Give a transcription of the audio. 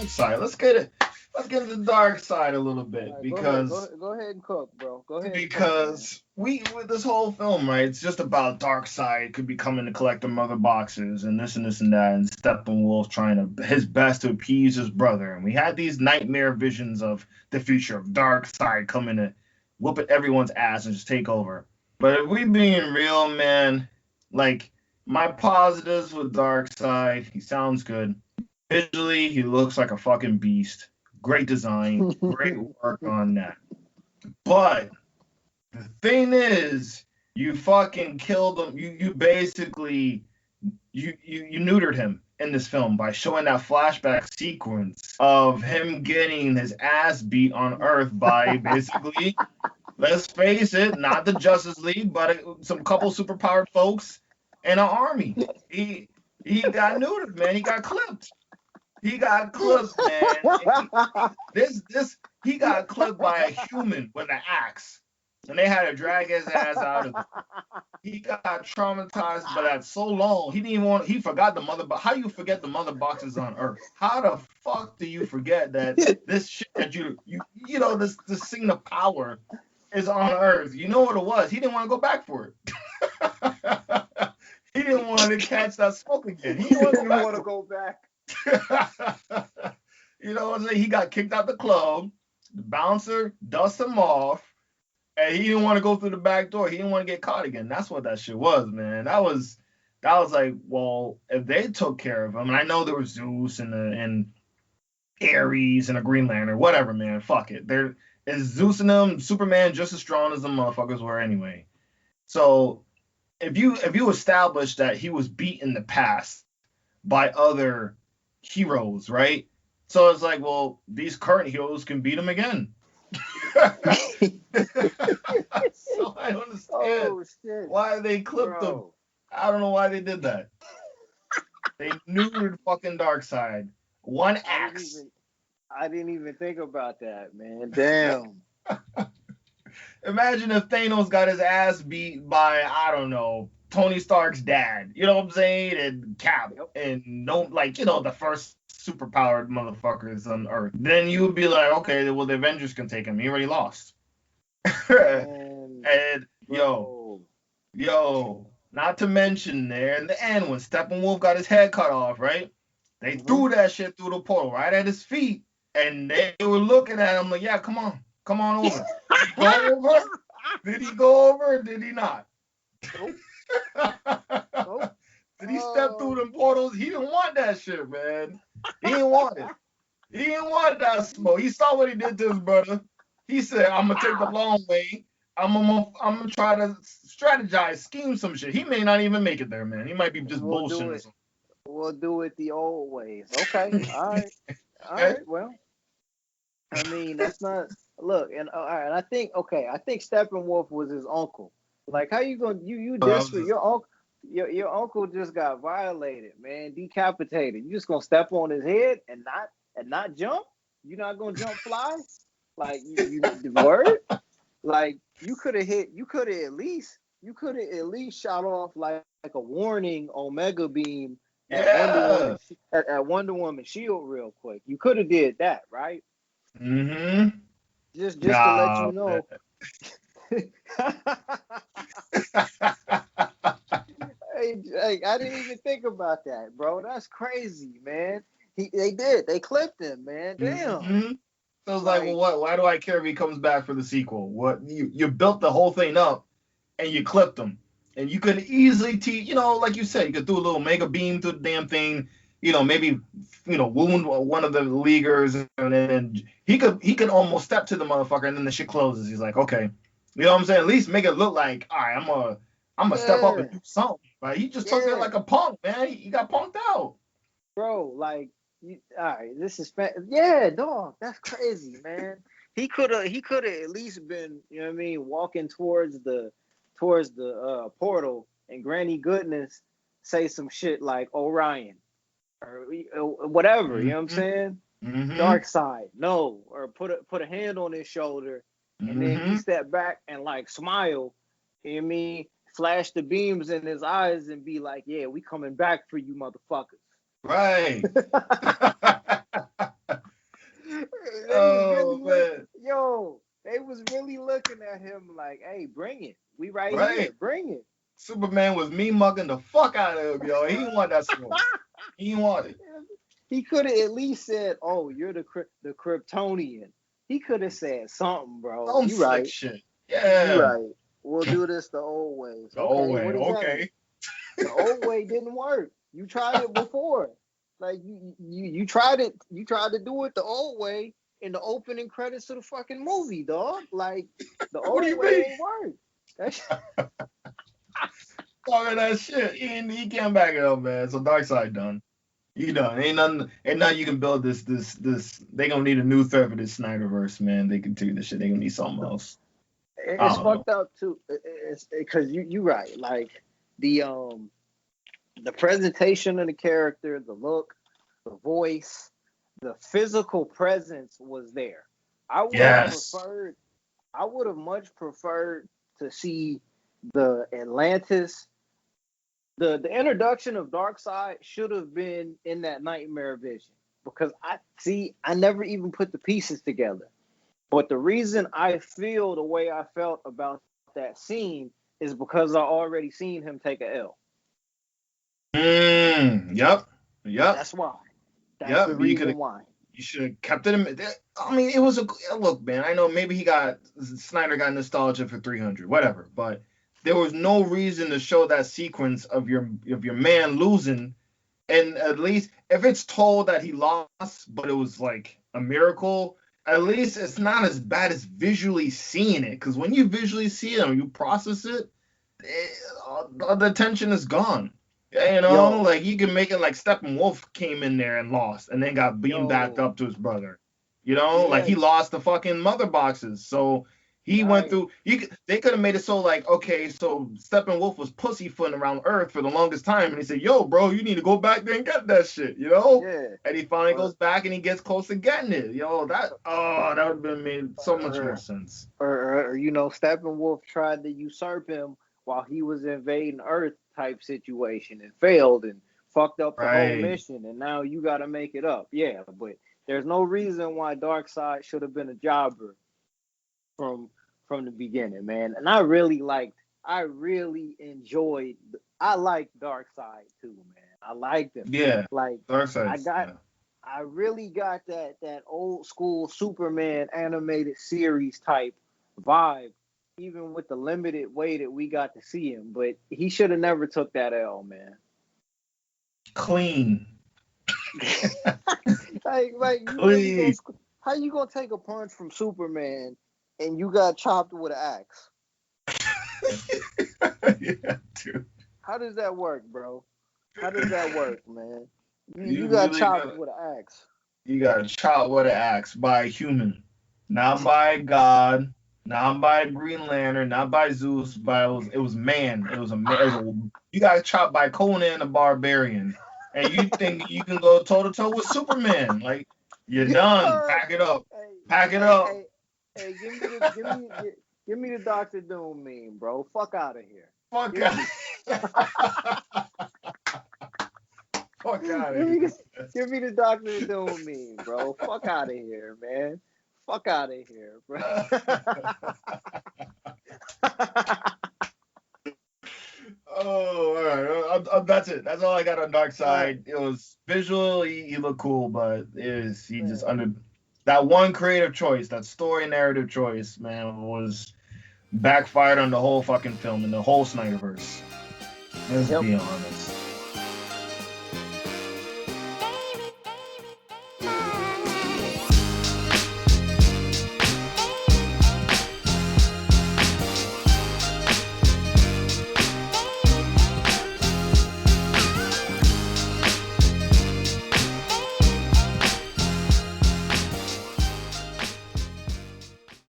Darkseid. Let's get it. Let's get into Darkseid a little bit All right, because go ahead and cook, bro. Go ahead and cook, man. because we with this whole film, right? It's just about Darkseid could be coming to collect the mother boxes and this and that, and Steppenwolf trying to his best to appease his brother. And we had these nightmare visions of the future of Darkseid coming to whooping everyone's ass and just take over. But if we being real, man, like my positives with Darkseid, he sounds good. Visually, he looks like a fucking beast. Great design, great work on that. But the thing is, you fucking killed him. You basically you neutered him in this film by showing that flashback sequence of him getting his ass beat on Earth by basically, let's face it, not the Justice League, but some couple superpowered folks and an army. He he got neutered, man. He got clipped. He got clipped, man. This he got clipped by a human with an axe, and they had to drag his ass out of it. He got traumatized by that so long. He didn't even want. He forgot the mother. But how you forget the mother boxes on Earth? How the fuck do you forget that this shit that you know this thing of power is on Earth? You know what it was. He didn't want to go back for it. He didn't want to catch that smoke again. He didn't want to go back. You know what I'm saying? He got kicked out the club. The bouncer dusted him off, and he didn't want to go through the back door. He didn't want to get caught again. That's what that shit was, man. That was like, well, if they took care of him, and I know there was Zeus and Ares and a Green Lantern, whatever, man. Fuck it. There is Zeus and them, Superman just as strong as the motherfuckers were anyway. So if you establish that he was beat in the past by other heroes, right? So it's like, well, these current heroes can beat him again. So I don't understand why they clipped him. I don't know why they did that. They neutered fucking Darkseid. One axe. I didn't even think about that, man. Damn. Imagine if Thanos got his ass beat by, I don't know, Tony Stark's dad. You know what I'm saying? And Cap. And no, like, the first superpowered motherfuckers on Earth. Then you would be like, okay, well, the Avengers can take him. He already lost. And yo, not to mention there in the end when Steppenwolf got his head cut off, right? They threw that shit through the portal right at his feet, and they were looking at him like, yeah, come on over. Did he go over or did he not? Nope. Did he step through them portals? He didn't want that shit, man. He didn't want it. He didn't want that smoke. He saw what he did to his brother. He said, I'm going to take the long way. I'm gonna try to strategize, scheme some shit. He may not even make it there, man. He might be just bullshitting. We'll do it the old ways. Okay. All right. Well, I mean, that's not... Look, and all right, I think Steppenwolf was his uncle. Like, how you gonna you desperate? Your uncle, your uncle just got violated, man, decapitated. You just gonna step on his head and not jump? You're not gonna jump fly? Like you word? Like you could have at least shot off like a warning Omega beam at Wonder Woman shield real quick. You could have did that, right? Mm-hmm. Just to let you know. Hey, I didn't even think about that, bro. That's crazy, man. They clipped him, man. Damn. Mm-hmm. So it's like, well, what? Why do I care if he comes back for the sequel? What you built the whole thing up, and you clipped him, and you could easily like you said, you could do a little mega beam through the damn thing. Maybe wound one of the leaguers, and then he could almost step to the motherfucker, and then the shit closes. He's like, okay, you know what I'm saying? At least make it look like, all right, I'm gonna step up and do something. But he just took it like a punk, man. He got punked out, bro. Like, all right, this is dog. That's crazy, man. He could have at least been, you know what I mean, walking towards the portal, and Granny Goodness say some shit like Orion. Or whatever, you know what I'm saying? Mm-hmm. Darkseid, no, or put a hand on his shoulder, and then he step back and like smile, you know what I mean? Flash the beams in his eyes and be like, "Yeah, we coming back for you, motherfuckers." Right. was really looking at him like, "Hey, bring it. We right here. Right. Bring it." Superman was me mugging the fuck out of him, yo. He didn't want that smoke. He didn't want it. He could have at least said, "Oh, you're the Kryptonian." He could have said something, bro. Some You slick right. shit. You Yeah. right. We'll do this the old way. The old way. What does that Okay. mean? The old way didn't work. You tried it before. Like you tried it. You tried to do it the old way in the opening credits of the fucking movie, dog. Like the old way ain't work. That's Talking that shit. He can't back it up, man. So Darkseid done. He done. Ain't nothing you can build this. They gonna need a new threat for this Snyderverse, man. They continue this shit. They gonna need something else. it's fucked up too. It's because you right. Like the presentation of the character, the look, the voice, the physical presence was there. I would have much preferred to see the Atlantis. The introduction of Darkseid should have been in that nightmare vision because I never even put the pieces together. But the reason I feel the way I felt about that scene is because I already seen him take a L. Yep. That's why. That's the reason why. You should have kept it in. I mean, it was a look, man. I know maybe Snyder got nostalgia for 300, whatever, but there was no reason to show that sequence of your man losing. And at least if it's told that he lost, but it was like a miracle, at least it's not as bad as visually seeing it. Because when you visually see it and you process it, the tension is gone. You know, like you can make it like Steppenwolf came in there and lost and then got beamed back up to his brother. You know, like he lost the fucking mother boxes. So he went through. They could have made it so like, okay, so Steppenwolf was pussyfooting around Earth for the longest time, and he said, "Yo, bro, you need to go back there and get that shit," you know. Yeah. And he finally goes back and he gets close to getting it. Yo, that would have been made so much more sense. Or Steppenwolf tried to usurp him while he was invading Earth type situation and failed and fucked up the whole mission, and now you got to make it up. Yeah, but there's no reason why Darkseid should have been a jobber from the beginning, man. And I really enjoyed. I liked Darkseid too, man. I liked him. Yeah, like Darkseid. I really got that old school Superman animated series type vibe, even with the limited way that we got to see him. But he should have never took that L, man. Clean. like clean. How you gonna take a punch from Superman and you got chopped with an axe? Yeah, dude. How does that work, bro? How does that work, man? You got really chopped with an axe. You got chopped with an axe by a human, not by God, not by Green Lantern, not by Zeus. It was man. It was a man. You got chopped by Conan the Barbarian, and you think you can go toe to toe with Superman? Like you're done. Pack it up. Pack it up. Hey, give me the Dr. Doom meme, bro. Fuck out of here. Fuck out of here. Give me the Dr. Doom meme, bro. Fuck out of here, man. Fuck out of here, bro. Oh, all right. That's it. That's all I got on Darkseid. It was visual. He looked cool, but he just under that one creative choice, that story narrative choice, man, was backfired on the whole fucking film and the whole Snyderverse. Let's be honest.